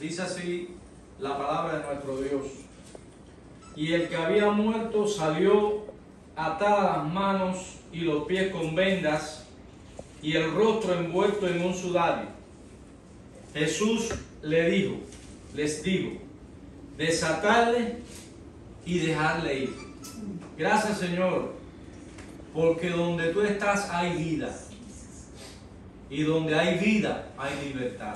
Dice así la palabra de nuestro Dios. Y el que había muerto salió atada las manos y los pies con vendas y el rostro envuelto en un sudario. Jesús les dijo, desatadle y dejadle ir. Gracias, Señor, porque donde tú estás hay vida. Y donde hay vida hay libertad.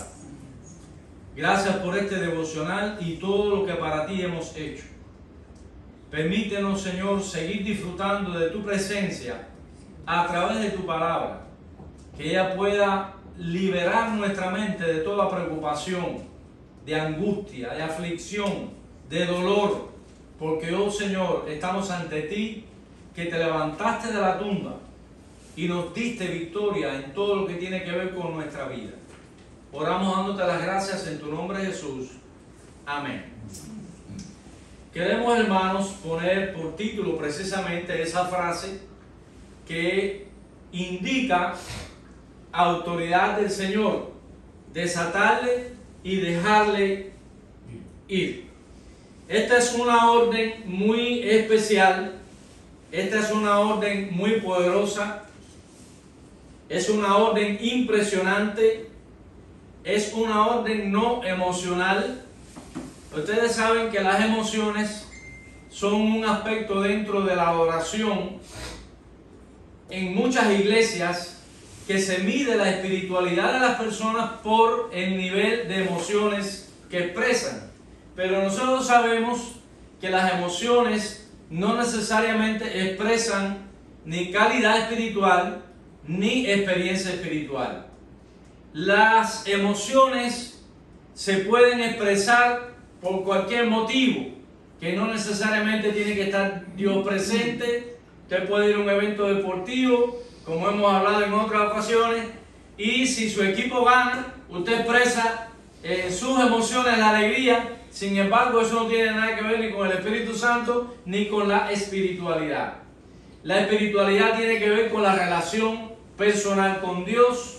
Gracias por este devocional y todo lo que para ti hemos hecho. Permítenos, Señor, seguir disfrutando de tu presencia a través de tu palabra. Que ella pueda liberar nuestra mente de toda preocupación, de angustia, de aflicción, de dolor. Porque, oh Señor, estamos ante ti, que te levantaste de la tumba y nos diste victoria en todo lo que tiene que ver con nuestra vida. Oramos dándote las gracias en tu nombre, Jesús. Amén. Queremos, hermanos, poner por título precisamente esa frase que indica autoridad del Señor, desatarle y dejarle ir. Esta es una orden muy especial, esta es una orden muy poderosa, es una orden impresionante, es una orden no emocional. Ustedes saben que las emociones son un aspecto dentro de la adoración en muchas iglesias, que se mide la espiritualidad de las personas por el nivel de emociones que expresan. Pero nosotros sabemos que las emociones no necesariamente expresan ni calidad espiritual ni experiencia espiritual. Las emociones se pueden expresar por cualquier motivo, que no necesariamente tiene que estar Dios presente. Usted puede ir a un evento deportivo, como hemos hablado en otras ocasiones, y si su equipo gana, usted expresa sus emociones, la alegría. Sin embargo, eso no tiene nada que ver ni con el Espíritu Santo ni con la espiritualidad. La espiritualidad tiene que ver con la relación personal con Dios,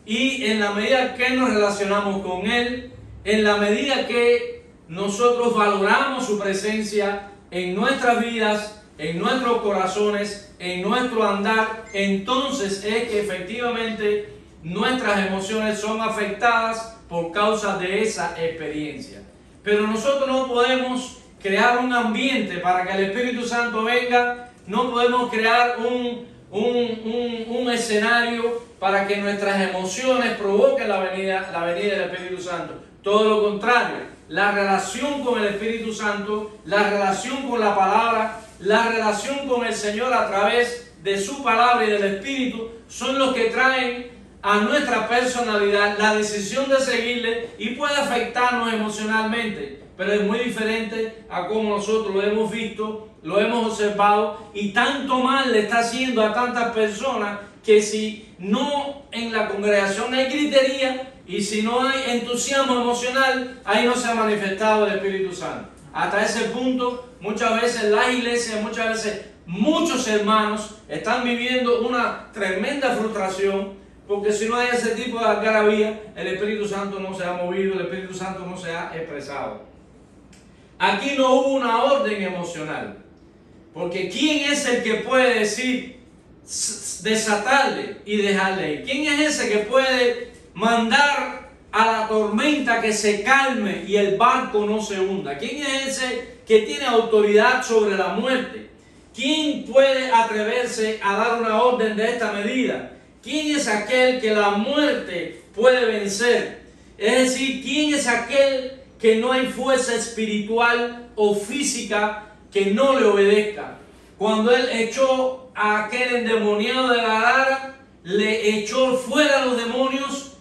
y en la medida que nos relacionamos con Él, en la medida que nosotros valoramos su presencia en nuestras vidas, en nuestros corazones, en nuestro andar, entonces es que efectivamente nuestras emociones son afectadas por causa de esa experiencia. Pero nosotros no podemos crear un ambiente para que el Espíritu Santo venga, no podemos crear un escenario para que nuestras emociones provoquen la venida del Espíritu Santo. Todo lo contrario, la relación con el Espíritu Santo, la relación con la palabra, la relación con el Señor a través de su palabra y del Espíritu son los que traen a nuestra personalidad la decisión de seguirle, y puede afectarnos emocionalmente, pero es muy diferente a como nosotros lo hemos visto, lo hemos observado, y tanto mal le está haciendo a tantas personas que si no en la congregación hay gritería y si no hay entusiasmo emocional, ahí no se ha manifestado el Espíritu Santo. Hasta ese punto, muchas veces las iglesias, muchas veces muchos hermanos están viviendo una tremenda frustración, porque si no hay ese tipo de algarabía, el Espíritu Santo no se ha movido, el Espíritu Santo no se ha expresado. Aquí no hubo una orden emocional, porque ¿quién es el que puede decir desatarle y dejarle ir? ¿Quién es ese que puede mandar a la tormenta que se calme y el barco no se hunda? ¿Quién es ese que tiene autoridad sobre la muerte? ¿Quién puede atreverse a dar una orden de esta medida? ¿Quién es aquel que la muerte puede vencer? Es decir, ¿quién es aquel que no hay fuerza espiritual o física que no le obedezca? Cuando él echó a aquel endemoniado de Gadara, le echó fuera a los demonios.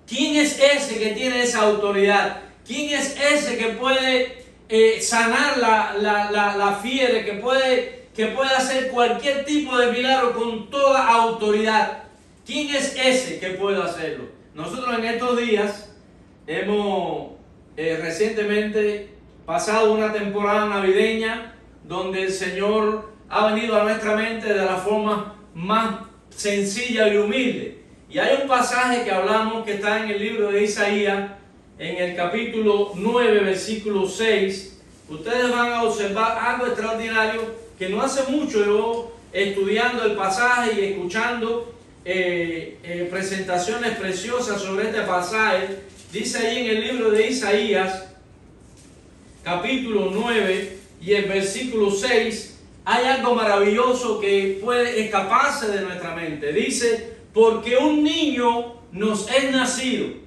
¿Quién es ese que tiene esa autoridad? ¿Quién es ese que puede sanar la fiebre, que puede hacer cualquier tipo de milagro con toda autoridad? ¿Quién es ese que puede hacerlo? Nosotros en estos días hemos recientemente pasado una temporada navideña donde el Señor ha venido a nuestra mente de la forma más sencilla y humilde. Y hay un pasaje que hablamos que está en el libro de Isaías, en el capítulo 9, versículo 6, ustedes van a observar algo extraordinario que no hace mucho yo estudiando el pasaje y escuchando presentaciones preciosas sobre este pasaje. Dice ahí en el libro de Isaías, capítulo 9 y el versículo 6, hay algo maravilloso que puede escaparse de nuestra mente. Dice, porque un niño nos es nacido,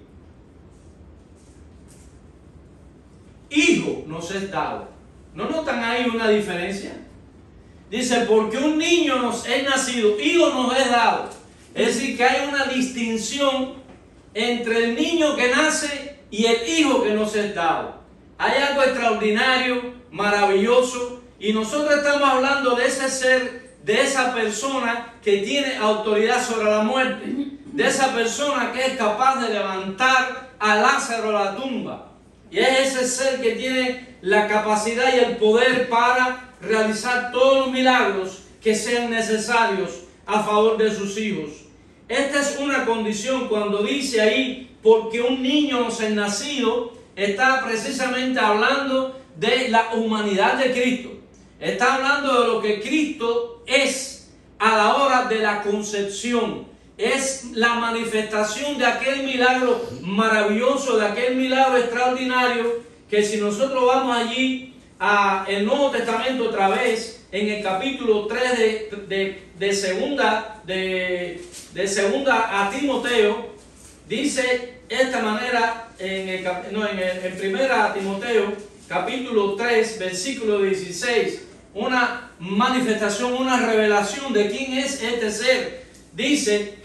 hijo nos es dado. ¿No notan ahí una diferencia? Dice, porque un niño nos es nacido, hijo nos es dado. Es decir, que hay una distinción entre el niño que nace y el hijo que nos es dado. Hay algo extraordinario, maravilloso, y nosotros estamos hablando de ese ser, de esa persona que tiene autoridad sobre la muerte, de esa persona que es capaz de levantar a Lázaro de la tumba. Y es ese ser que tiene la capacidad y el poder para realizar todos los milagros que sean necesarios a favor de sus hijos. Esta es una condición. Cuando dice ahí, porque un niño nos es nacido, está precisamente hablando de la humanidad de Cristo. Está hablando de lo que Cristo es a la hora de la concepción. Es la manifestación de aquel milagro maravilloso, de aquel milagro extraordinario, que si nosotros vamos allí al Nuevo Testamento otra vez, en el capítulo 3 de segunda a Timoteo, dice esta manera, en primera Timoteo, capítulo 3, versículo 16, una manifestación, una revelación de quién es este ser. Dice,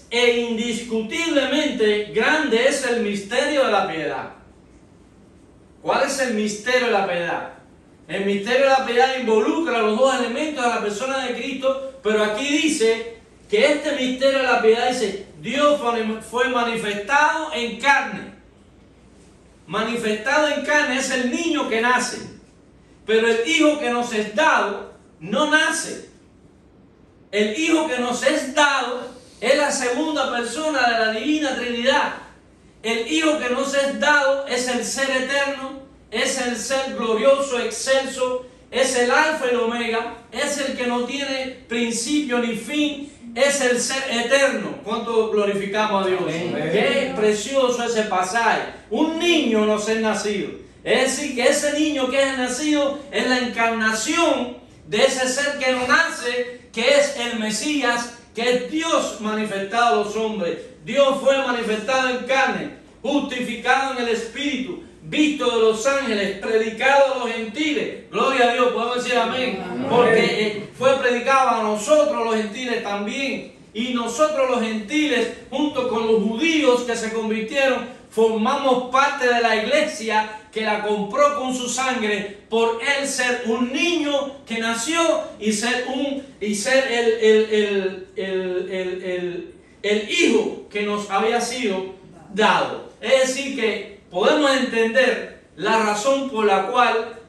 indiscutiblemente grande es el misterio de la piedad. ¿Cuál es el misterio de la piedad? El misterio de la piedad involucra los dos elementos de la persona de Cristo, pero aquí dice que este misterio de la piedad, dice, Dios fue manifestado en carne. Manifestado en carne es el niño que nace, pero el hijo que nos es dado no nace. El hijo que nos es dado es la segunda persona de la Divina Trinidad. El hijo que nos es dado es el ser eterno, es el ser glorioso, excelso, es el alfa y el omega, es el que no tiene principio ni fin, es el ser eterno. ¿Cuánto glorificamos a Dios? Amén. Qué precioso ese pasaje. Un niño nos es nacido. Es decir, que ese niño que es nacido es la encarnación de ese ser que no nace, que es el Mesías, que es Dios manifestado a los hombres. Dios fue manifestado en carne, justificado en el Espíritu, visto de los ángeles, predicado a los gentiles. Gloria a Dios, podemos decir amén. Porque fue predicado a nosotros los gentiles también. Y nosotros los gentiles, junto con los judíos que se convirtieron, formamos parte de la iglesia que la compró con su sangre por él ser un niño que nació y ser el hijo que nos había sido dado. Es decir, que podemos entender la razón por la cual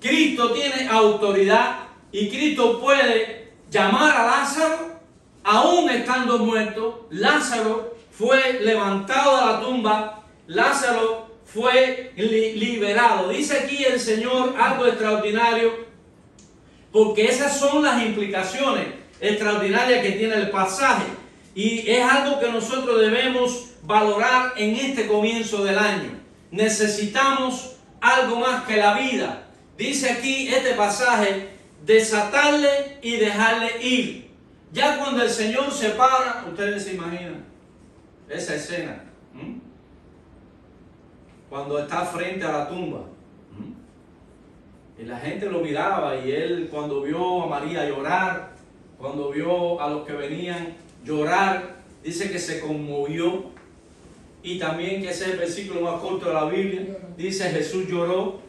Cristo tiene autoridad y Cristo puede llamar a Lázaro aún estando muerto. Lázaro fue levantado de la tumba, Lázaro fue liberado. Dice aquí el Señor algo extraordinario, porque esas son las implicaciones extraordinarias que tiene el pasaje, y es algo que nosotros debemos valorar en este comienzo del año. Necesitamos algo más que la vida. Dice aquí este pasaje, desatarle y dejarle ir. Ya cuando el Señor se para, ustedes se imaginan esa escena, cuando está frente a la tumba, y la gente lo miraba, y él, cuando vio a María llorar, cuando vio a los que venían llorar, dice que se conmovió. Y también, que ese es el versículo más corto de la Biblia, dice Jesús lloró.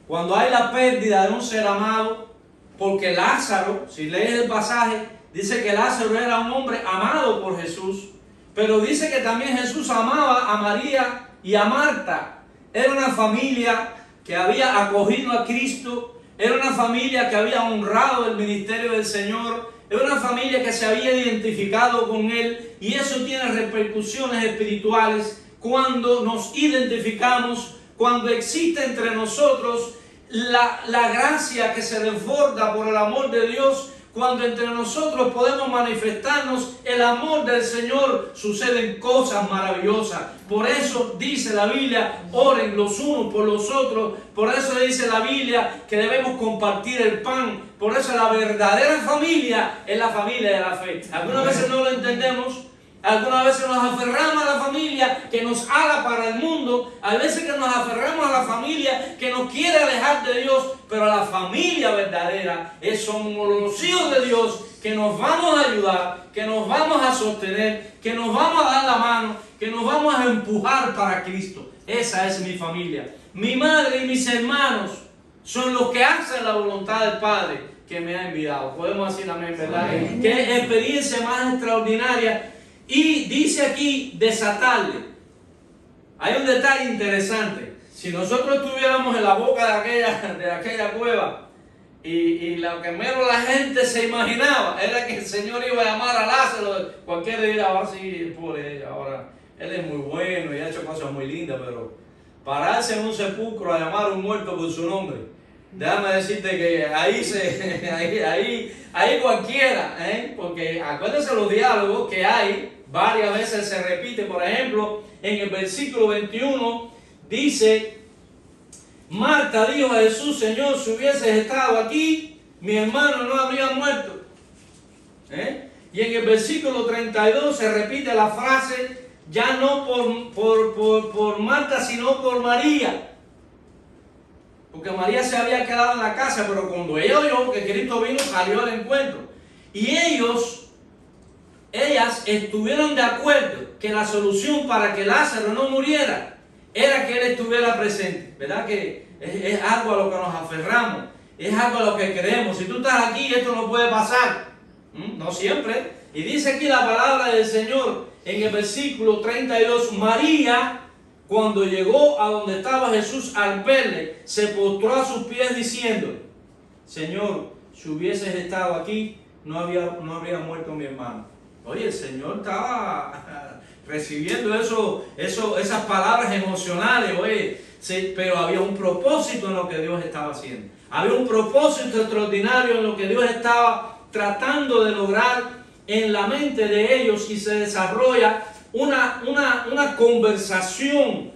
Cuando hay la pérdida de un ser amado, porque Lázaro, si lees el pasaje, dice que Lázaro era un hombre amado por Jesús, pero dice que también Jesús amaba a María y a Marta. Era una familia que había acogido a Cristo, era una familia que había honrado el ministerio del Señor, era una familia que se había identificado con Él, y eso tiene repercusiones espirituales cuando nos identificamos, cuando existe entre nosotros la gracia que se desborda por el amor de Dios. Cuando entre nosotros podemos manifestarnos el amor del Señor, suceden cosas maravillosas. Por eso dice la Biblia, oren los unos por los otros. Por eso dice la Biblia que debemos compartir el pan. Por eso la verdadera familia es la familia de la fe. Algunas veces no lo entendemos. Algunas veces nos aferramos a la familia que nos ala para el mundo. Hay veces que nos aferramos a la familia que nos quiere alejar de Dios. Pero la familia verdadera somos los hijos de Dios, que nos vamos a ayudar, que nos vamos a sostener, que nos vamos a dar la mano, que nos vamos a empujar para Cristo. Esa es mi familia. Mi madre y mis hermanos son los que hacen la voluntad del Padre que me ha enviado. Podemos decir amén, ¿verdad? Amén. Qué experiencia más extraordinaria. Y dice aquí, desatarle. Hay un detalle interesante. Si nosotros estuviéramos en la boca de aquella cueva y lo que menos la gente se imaginaba era que el Señor iba a llamar a Lázaro, cualquiera diría, ahora sí, pobre, ahora él es muy bueno y ha hecho cosas muy lindas, pero pararse en un sepulcro a llamar a un muerto por su nombre, déjame decirte que ahí cualquiera, porque acuérdense los diálogos que hay. Varias veces se repite. Por ejemplo, en el versículo 21 dice: Marta dijo a Jesús, Señor, si hubieses estado aquí, mi hermano no habría muerto. Y en el versículo 32 se repite la frase, ya no por Marta, sino por María. Porque María se había quedado en la casa, pero cuando ella oyó que Cristo vino, salió al encuentro. Y ellas estuvieron de acuerdo que la solución para que Lázaro no muriera era que él estuviera presente. ¿Verdad que es algo a lo que nos aferramos? Es algo a lo que creemos. Si tú estás aquí, esto no puede pasar. No siempre. Y dice aquí la palabra del Señor en el versículo 32. María, cuando llegó a donde estaba Jesús, al verle, se postró a sus pies diciendo: Señor, si hubieses estado aquí, no habría muerto mi hermano. Oye, el Señor estaba recibiendo esas palabras emocionales, oye, sí, pero había un propósito en lo que Dios estaba haciendo. Había un propósito extraordinario en lo que Dios estaba tratando de lograr en la mente de ellos, y se desarrolla una conversación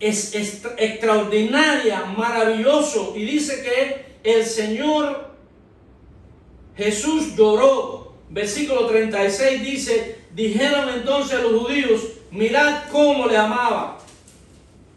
extraordinaria, maravilloso. Y dice que el Señor Jesús lloró. Versículo 36 dice: dijeron entonces los judíos, mirad cómo le amaba.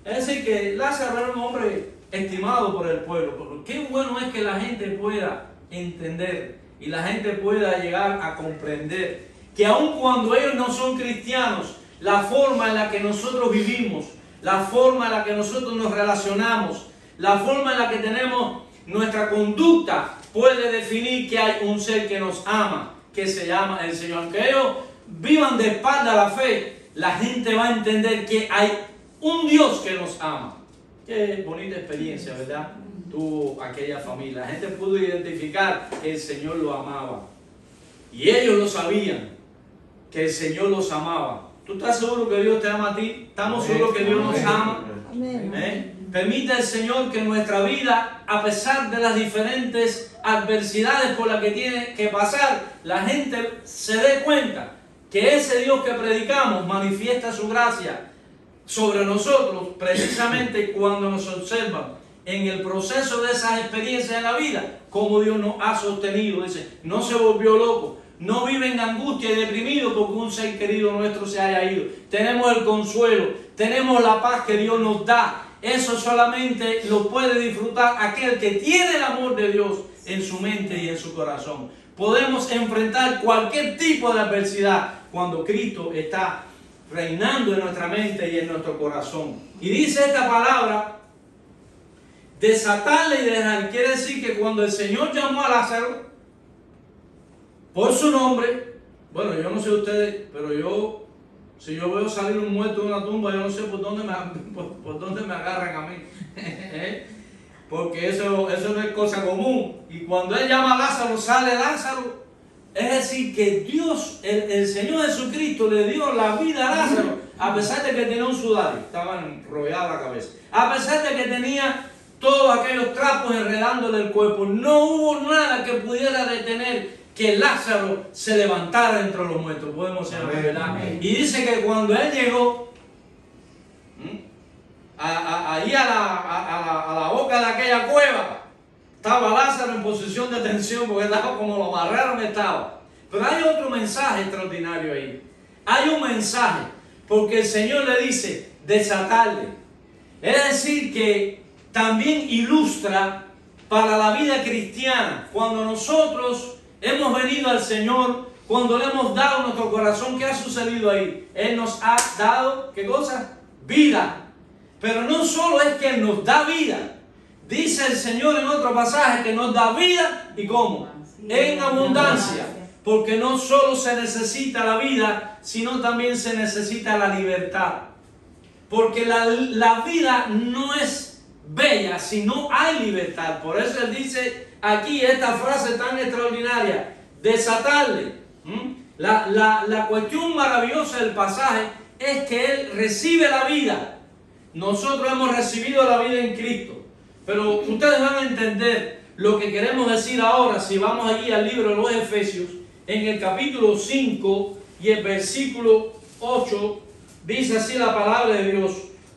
Es decir, que Lázaro era un hombre estimado por el pueblo. Pero qué bueno es que la gente pueda entender y la gente pueda llegar a comprender que aun cuando ellos no son cristianos, la forma en la que nosotros vivimos, la forma en la que nosotros nos relacionamos, la forma en la que tenemos nuestra conducta puede definir que hay un ser que nos ama, que se llama el Señor. Aunque ellos vivan de espalda a la fe, la gente va a entender que hay un Dios que nos ama. Qué bonita experiencia, ¿verdad? Tuvo aquella familia. La gente pudo identificar que el Señor lo amaba. Y ellos lo sabían, que el Señor los amaba. ¿Tú estás seguro que Dios te ama a ti? ¿Estamos seguros que Dios nos ama? Permite el Señor que en nuestra vida, a pesar de las diferentes adversidades por las que tiene que pasar, la gente se dé cuenta que ese Dios que predicamos manifiesta su gracia sobre nosotros precisamente cuando nos observan en el proceso de esas experiencias en la vida, como Dios nos ha sostenido. Dice, no se volvió loco, no vive en angustia y deprimido porque un ser querido nuestro se haya ido. Tenemos el consuelo, tenemos la paz que Dios nos da. Eso solamente lo puede disfrutar aquel que tiene el amor de Dios en su mente y en su corazón. Podemos enfrentar cualquier tipo de adversidad cuando Cristo está reinando en nuestra mente y en nuestro corazón. Y dice esta palabra, desatarle y dejar. Quiere decir que cuando el Señor llamó a Lázaro por su nombre, bueno, yo no sé ustedes, pero si yo veo salir un muerto de una tumba, yo no sé por dónde me agarran a mí. Porque eso no es cosa común. Y cuando Él llama a Lázaro, sale Lázaro. Es decir, que Dios, el Señor Jesucristo, le dio la vida a Lázaro, A pesar de que tenía un sudario, estaba enrollada la cabeza. A pesar de que tenía todos aquellos trapos enredándole el cuerpo, no hubo nada que pudiera detener que Lázaro se levantara entre los muertos. Podemos ser, ¿verdad? Y dice que cuando él llegó ahí a la boca de aquella cueva, estaba Lázaro en posición de tensión porque estaba como lo amarraron estaba. Pero hay otro mensaje extraordinario ahí. Hay un mensaje, porque el Señor le dice desatarle. Es decir, que también ilustra para la vida cristiana. Cuando nosotros hemos venido al Señor, cuando le hemos dado nuestro corazón, ¿qué ha sucedido ahí? Él nos ha dado, ¿qué cosa? Vida. Pero no solo es que Él nos da vida. Dice el Señor en otro pasaje que nos da vida, ¿y cómo? En abundancia. Porque no solo se necesita la vida, sino también se necesita la libertad. Porque la vida no es bella si no hay libertad. Por eso Él dice aquí esta frase tan extraordinaria, desatarle. La cuestión maravillosa del pasaje es que Él recibe la vida. Nosotros hemos recibido la vida en Cristo. Pero ustedes van a entender lo que queremos decir ahora si vamos allí al libro de los Efesios, en el capítulo 5 y el versículo 8, dice así la palabra de Dios: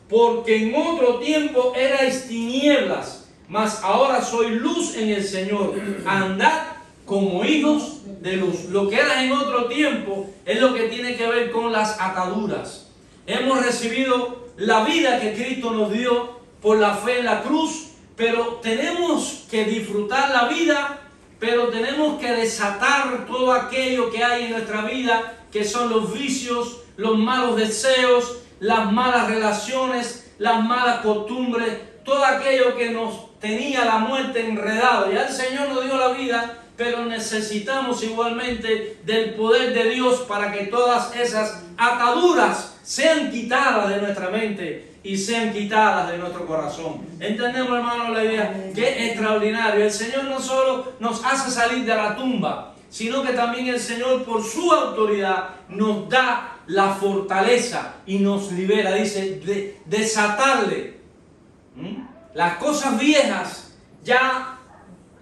porque en otro tiempo erais tinieblas, mas ahora soy luz en el Señor. Andad como hijos de luz. Lo que era en otro tiempo es lo que tiene que ver con las ataduras. Hemos recibido la vida que Cristo nos dio por la fe en la cruz, pero tenemos que disfrutar la vida, pero tenemos que desatar todo aquello que hay en nuestra vida, que son los vicios, los malos deseos, las malas relaciones, las malas costumbres, todo aquello que nos tenía la muerte enredado. Ya el Señor nos dio la vida, pero necesitamos igualmente del poder de Dios para que todas esas ataduras sean quitadas de nuestra mente y sean quitadas de nuestro corazón. ¿Entendemos, hermano, la idea? Qué extraordinario. El Señor no solo nos hace salir de la tumba, sino que también el Señor, por su autoridad, nos da la fortaleza y nos libera. Dice, desatarle. Las cosas viejas ya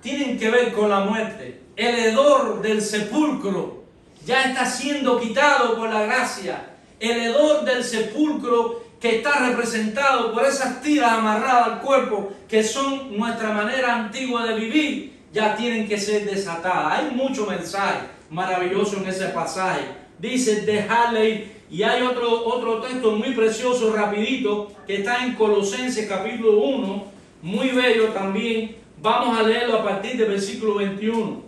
tienen que ver con la muerte. El hedor del sepulcro ya está siendo quitado por la gracia. El hedor del sepulcro que está representado por esas tiras amarradas al cuerpo, que son nuestra manera antigua de vivir, ya tienen que ser desatadas. Hay mucho mensaje maravilloso en ese pasaje. Dice, dejarle ir. Y hay otro texto muy precioso, rapidito, que está en Colosenses capítulo 1, muy bello también. Vamos a leerlo a partir del versículo 21.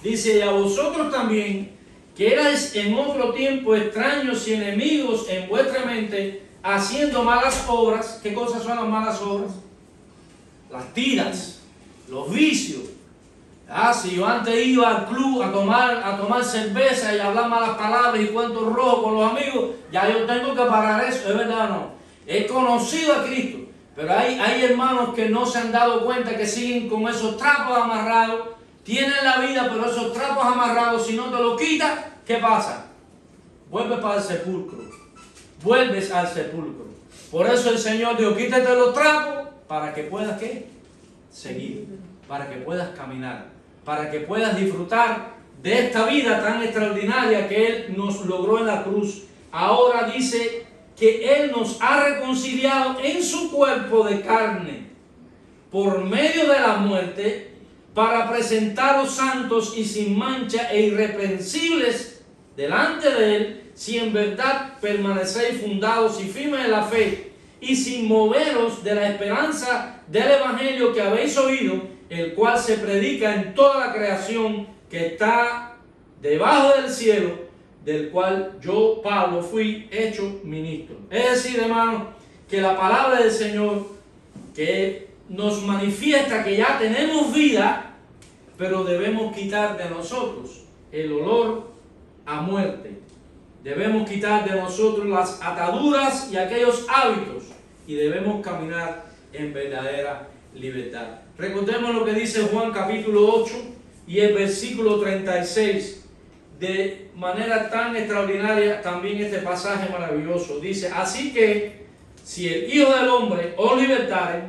Dice, y a vosotros también, que erais en otro tiempo extraños y enemigos en vuestra mente, haciendo malas obras. ¿Qué cosas son las malas obras? Las tiras, los vicios. Si yo antes iba al club a tomar cerveza y hablar malas palabras y cuentos rojos con los amigos, ya yo tengo que parar eso. ¿Es verdad o no? He conocido a Cristo, pero hay hermanos que no se han dado cuenta, que siguen con esos trapos amarrados. Tienen la vida, pero esos trapos amarrados, si no te los quitas, ¿qué pasa? Vuelves para el sepulcro. Vuelves al sepulcro. Por eso el Señor dijo, quítate los trapos para que puedas, ¿qué? Seguir. Para que puedas caminar. Para que puedas disfrutar de esta vida tan extraordinaria que Él nos logró en la cruz. Ahora dice que Él nos ha reconciliado en su cuerpo de carne por medio de la muerte, para presentaros santos y sin mancha e irreprensibles delante de Él, si en verdad permanecéis fundados y firmes en la fe, y sin moveros de la esperanza del Evangelio que habéis oído, el cual se predica en toda la creación que está debajo del cielo, del cual yo, Pablo, fui hecho ministro. Es decir, hermanos, que la palabra del Señor, que nos manifiesta que ya tenemos vida, pero debemos quitar de nosotros el olor a muerte. Debemos quitar de nosotros las ataduras y aquellos hábitos, y debemos caminar en verdadera libertad. Recordemos lo que dice Juan capítulo 8 y el versículo 36. de manera tan extraordinaria también este pasaje maravilloso. Dice, así que si el Hijo del Hombre os libertare,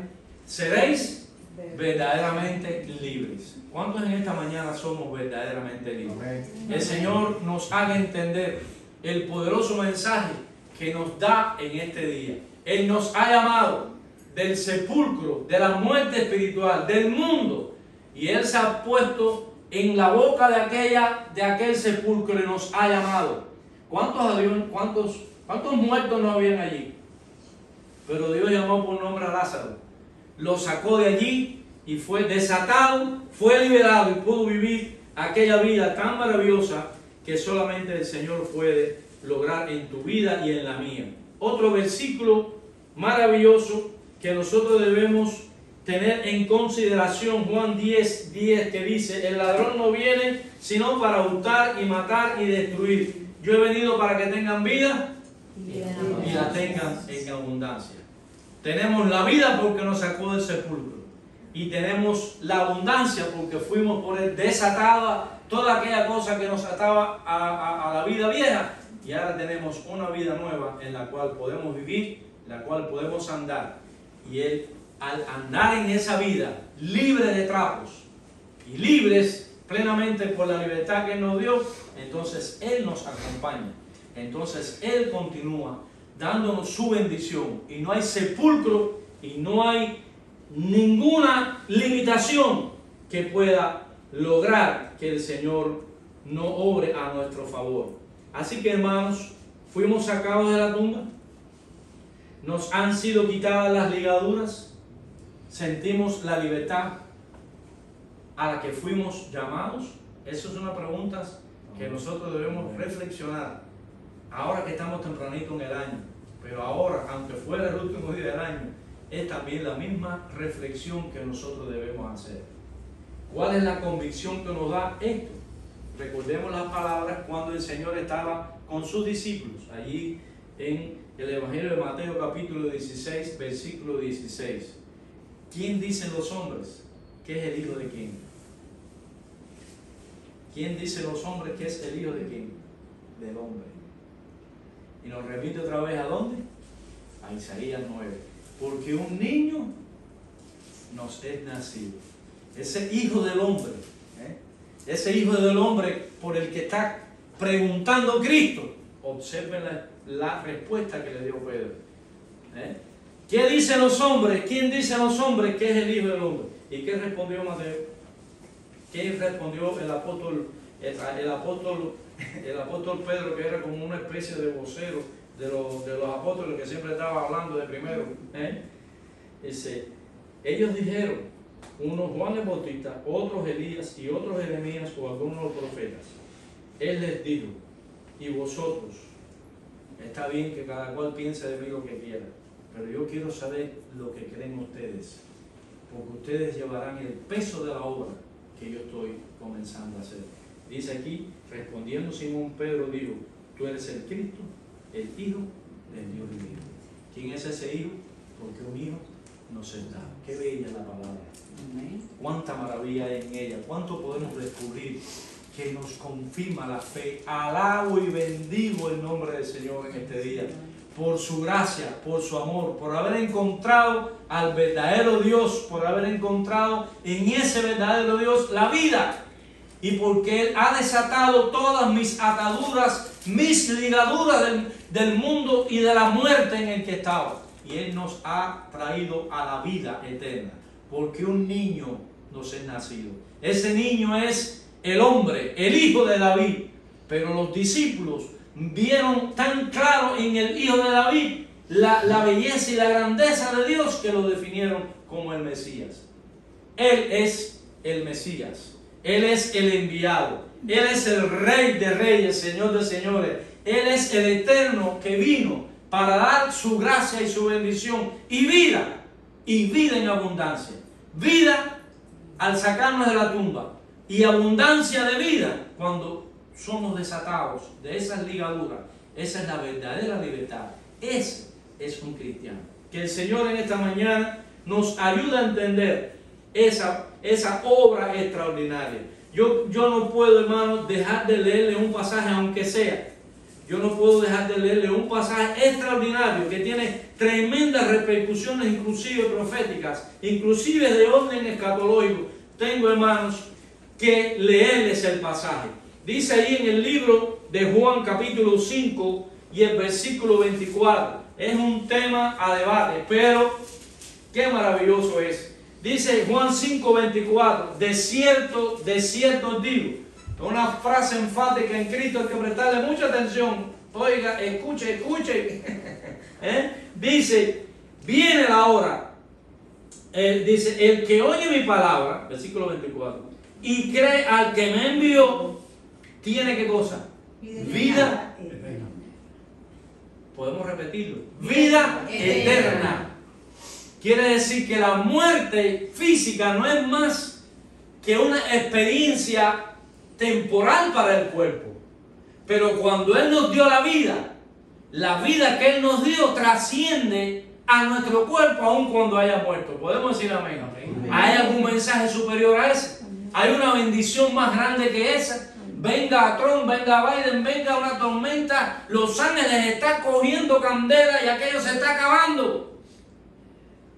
seréis verdaderamente libres. ¿Cuántos en esta mañana somos verdaderamente libres? El Señor nos haga entender el poderoso mensaje que nos da en este día. Él nos ha llamado del sepulcro, de la muerte espiritual, del mundo, y Él se ha puesto en la boca de aquel sepulcro y nos ha llamado. ¿Cuántos muertos no habían allí? Pero Dios llamó por nombre a Lázaro, lo sacó de allí y fue desatado, fue liberado y pudo vivir aquella vida tan maravillosa que solamente el Señor puede lograr en tu vida y en la mía. Otro versículo maravilloso que nosotros debemos tener en consideración, Juan 10:10, que dice, el ladrón no viene sino para hurtar y matar y destruir. Yo he venido para que tengan vida y la tengan en abundancia. Tenemos la vida porque nos sacó del sepulcro, y tenemos la abundancia porque fuimos por Él desatada toda aquella cosa que nos ataba a la vida vieja, y ahora tenemos una vida nueva en la cual podemos vivir, en la cual podemos andar. Y Él, al andar en esa vida libre de trapos y libres plenamente por la libertad que Él nos dio, entonces Él nos acompaña, entonces Él continúa dándonos su bendición, y no hay sepulcro y no hay ninguna limitación que pueda lograr que el Señor no obre a nuestro favor. Así que, hermanos, fuimos sacados de la tumba, nos han sido quitadas las ligaduras, sentimos la libertad a la que fuimos llamados. Eso es una pregunta que nosotros debemos reflexionar ahora que estamos tempranito en el año, pero ahora, aunque fuera el último día del año, es también la misma reflexión que nosotros debemos hacer. ¿Cuál es la convicción que nos da esto? Recordemos las palabras cuando el Señor estaba con sus discípulos, allí en el Evangelio de Mateo capítulo 16, versículo 16. ¿Quién dicen los hombres que es el Hijo de quién? ¿Quién dicen los hombres que es el Hijo de quién? Del hombre. Y nos remite otra vez ¿a dónde? A Isaías 9. Porque un niño nos es nacido. Ese Hijo del hombre, ese Hijo del hombre por el que está preguntando Cristo. Observen la respuesta que le dio Pedro. ¿Qué dicen los hombres? ¿Quién dice los hombres que es el Hijo del hombre? ¿Y qué respondió Mateo? ¿Qué respondió el apóstol Pedro, que era como una especie de vocero de los apóstoles, que siempre estaba hablando de primero? Dice, ellos dijeron, unos Juan el Bautista, otros Elías y otros Jeremías o algunos de los profetas. Él les dijo, y vosotros, está bien que cada cual piense de mí lo que quiera, pero yo quiero saber lo que creen ustedes, porque ustedes llevarán el peso de la obra que yo estoy comenzando a hacer. Dice aquí, respondiendo Simón Pedro, dijo, tú eres el Cristo, el Hijo del Dios vivo. ¿Quién es ese Hijo? Porque un Hijo nos es dado. Qué bella la palabra. Cuánta maravilla hay en ella, cuánto podemos descubrir que nos confirma la fe. Alabo y bendigo el nombre del Señor en este día, por su gracia, por su amor, por haber encontrado al verdadero Dios, por haber encontrado en ese verdadero Dios la vida, y porque Él ha desatado todas mis ataduras, mis ligaduras del mundo y de la muerte en el que estaba, y Él nos ha traído a la vida eterna, porque un niño nos es nacido. Ese niño es el hombre, el hijo de David, pero los discípulos vieron tan claro en el Hijo de David la belleza y la grandeza de Dios que lo definieron como el Mesías. Él es el Mesías, Él es el enviado, Él es el Rey de Reyes, Señor de Señores. Él es el Eterno que vino para dar su gracia y su bendición y vida en abundancia. Vida al sacarnos de la tumba y abundancia de vida cuando somos desatados de esas ligaduras. Esa es la verdadera libertad. Ese es un cristiano. Que el Señor en esta mañana nos ayude a entender esa obra extraordinaria. Yo no puedo, hermano, dejar de leerle un pasaje, aunque sea. Yo no puedo dejar de leerle un pasaje extraordinario que tiene tremendas repercusiones, inclusive proféticas, inclusive de orden escatológico. Tengo, hermanos, que leerles el pasaje. Dice ahí en el libro de Juan capítulo 5 y el versículo 24. Es un tema a debate, pero qué maravilloso es. Dice Juan 5:24, de cierto os digo. Una frase enfática en Cristo, hay que prestarle mucha atención. Oiga, escuche. Dice, viene la hora. Dice, el que oye mi palabra, versículo 24, y cree al que me envió, tiene ¿qué cosa? Vida eterna. Podemos repetirlo. Vida eterna. Quiere decir que la muerte física no es más que una experiencia temporal para el cuerpo. Pero cuando Él nos dio la vida que Él nos dio trasciende a nuestro cuerpo aun cuando haya muerto. ¿Podemos decir amén? ¿Hay algún mensaje superior a ese? ¿Hay una bendición más grande que esa? Venga Trump, venga Biden, venga una tormenta, Los Ángeles está cogiendo candela y aquello se está acabando.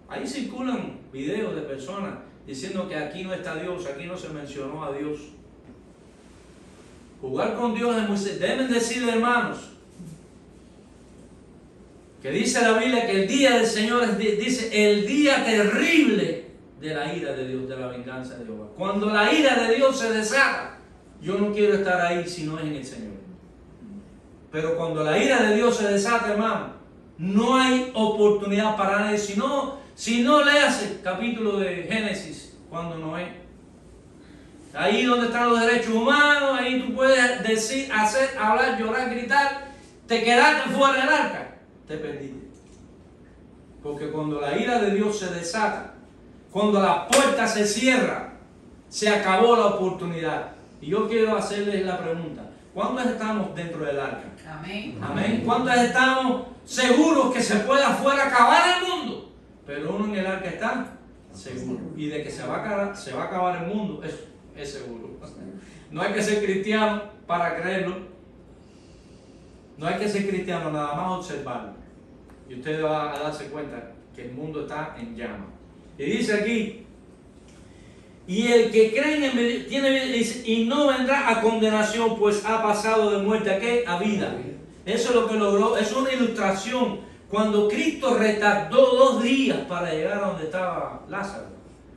Ahí circulan videos de personas diciendo que aquí no está Dios, aquí no se mencionó a Dios. Jugar con Dios es muy serio. Deben decirle, hermanos, que dice la Biblia que el día del Señor dice el día terrible de la ira de Dios, de la venganza de Jehová. Cuando la ira de Dios se desata, yo no quiero estar ahí si no es en el Señor. Pero cuando la ira de Dios se desata, hermano, no hay oportunidad para nadie. Si no leas el capítulo de Génesis, cuando Noé, ahí donde están los derechos humanos, ahí tú puedes decir, hacer, hablar, llorar, gritar, te quedaste fuera del arca, te perdiste. Porque cuando la ira de Dios se desata, cuando la puerta se cierra, se acabó la oportunidad. Y yo quiero hacerles la pregunta, ¿cuántos estamos dentro del arca? Amén. Amén. ¿Cuántos estamos seguros que se puede afuera acabar el mundo? Pero uno en el arca está seguro. Y de que se va a acabar el mundo, eso es seguro. No hay que ser cristiano para creerlo. No hay que ser cristiano, nada más observarlo. Y usted va a darse cuenta que el mundo está en llamas. Y dice aquí, y el que cree en mí tiene vida, dice, y no vendrá a condenación, pues ha pasado de muerte ¿a qué? A vida. Eso es lo que logró, es una ilustración. Cuando Cristo retardó 2 días para llegar a donde estaba Lázaro,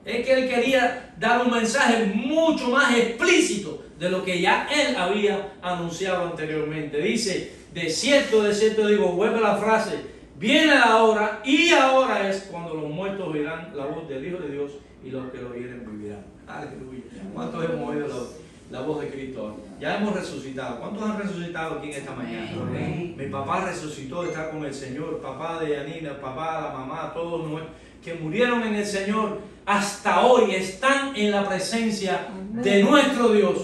es que Él quería dar un mensaje mucho más explícito de lo que ya Él había anunciado anteriormente. Dice, de cierto digo, vuelve la frase, viene la hora y ahora es cuando los muertos oirán la voz del Hijo de Dios y los que lo oyen vivirán. Aleluya. ¿Cuántos hemos oído la voz de Cristo? Ya hemos resucitado. ¿Cuántos han resucitado aquí en esta mañana? Amén. Mi papá resucitó, está con el Señor. Papá de Yanina, papá, la mamá, todos que murieron en el Señor hasta hoy están en la presencia de nuestro Dios.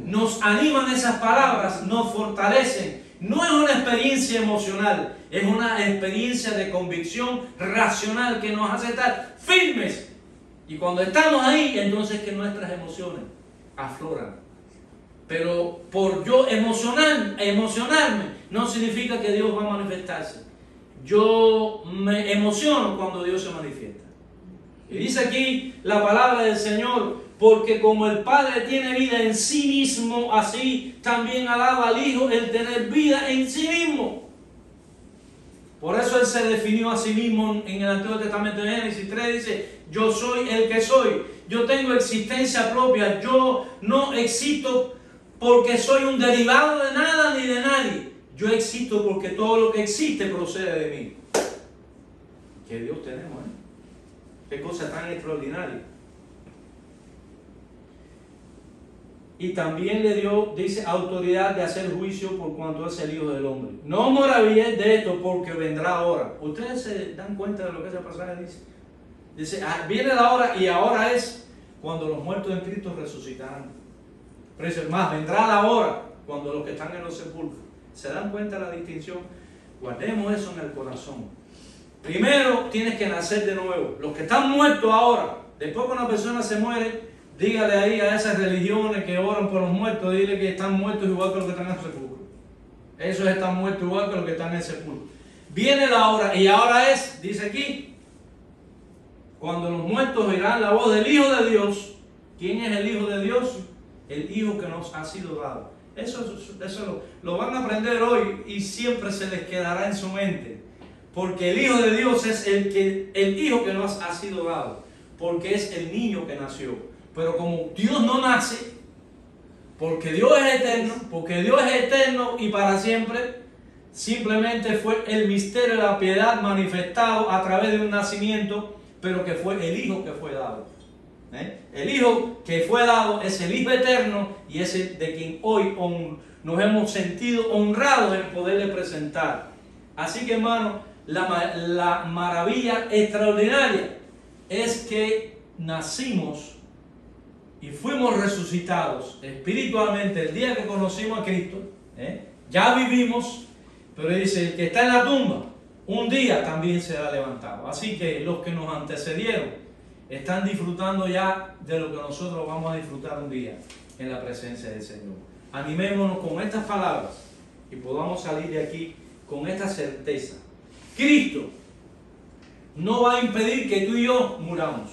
Nos animan esas palabras, nos fortalecen. No es una experiencia emocional, es una experiencia de convicción racional que nos hace estar firmes. Y cuando estamos ahí, entonces que nuestras emociones afloran. Pero por yo emocionarme no significa que Dios va a manifestarse. Yo me emociono cuando Dios se manifiesta. Y dice aquí la palabra del Señor, porque como el Padre tiene vida en sí mismo, así también ha dado al Hijo el tener vida en sí mismo. Por eso Él se definió a sí mismo en el Antiguo Testamento de Génesis 3, dice, yo soy el que soy, yo tengo existencia propia, yo no existo porque soy un derivado de nada ni de nadie, yo existo porque todo lo que existe procede de mí. ¿Qué Dios tenemos, qué cosa tan extraordinaria? Y también le dio, dice, autoridad de hacer juicio por cuanto es el Hijo del Hombre. No maravilléis de esto, porque vendrá hora. ¿Ustedes se dan cuenta de lo que ese pasaje dice? Dice, viene la hora y ahora es cuando los muertos en Cristo resucitarán. Pero dice, más, vendrá la hora cuando los que están en los sepulcros. ¿Se dan cuenta de la distinción? Guardemos eso en el corazón. Primero tienes que nacer de nuevo. Los que están muertos ahora, después que una persona se muere, Dígale ahí a esas religiones que oran por los muertos, dile que están muertos igual que los que están en el sepulcro. Esos están muertos igual que los que están en el sepulcro. Viene la hora, y ahora es, dice aquí, cuando los muertos oirán la voz del Hijo de Dios. ¿Quién es el Hijo de Dios? El Hijo que nos ha sido dado. Eso lo van a aprender hoy y siempre se les quedará en su mente. Porque el Hijo de Dios es el Hijo que nos ha sido dado. Porque es el niño que nació. Pero como Dios no nace, porque Dios es eterno y para siempre, simplemente fue el misterio de la piedad manifestado a través de un nacimiento, pero que fue el Hijo que fue dado. El Hijo que fue dado es el Hijo eterno y es el de quien hoy nos hemos sentido honrados en poderle presentar. Así que, hermano, la maravilla extraordinaria es que nacimos y fuimos resucitados espiritualmente el día que conocimos a Cristo. Ya vivimos, pero dice, el que está en la tumba, un día también será levantado. Así que los que nos antecedieron están disfrutando ya de lo que nosotros vamos a disfrutar un día en la presencia del Señor. Animémonos con estas palabras y podamos salir de aquí con esta certeza. Cristo no va a impedir que tú y yo muramos,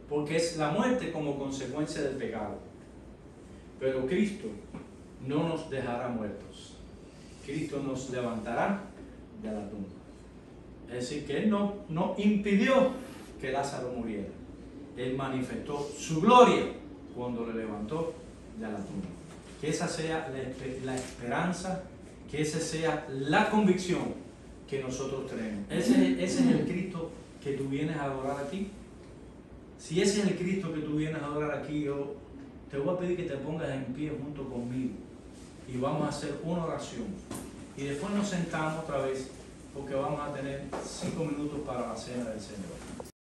porque es la muerte como consecuencia del pecado. Pero Cristo no nos dejará muertos. Cristo nos levantará de la tumba. Es decir, que Él no impidió que Lázaro muriera. Él manifestó su gloria cuando le levantó de la tumba. Que esa sea la esperanza, que esa sea la convicción que nosotros tenemos. Ese es el Cristo que tú vienes a adorar aquí. Si ese es el Cristo que tú vienes a adorar aquí, yo te voy a pedir que te pongas en pie junto conmigo y vamos a hacer una oración. Y después nos sentamos otra vez porque vamos a tener 5 minutos para la cena del Señor.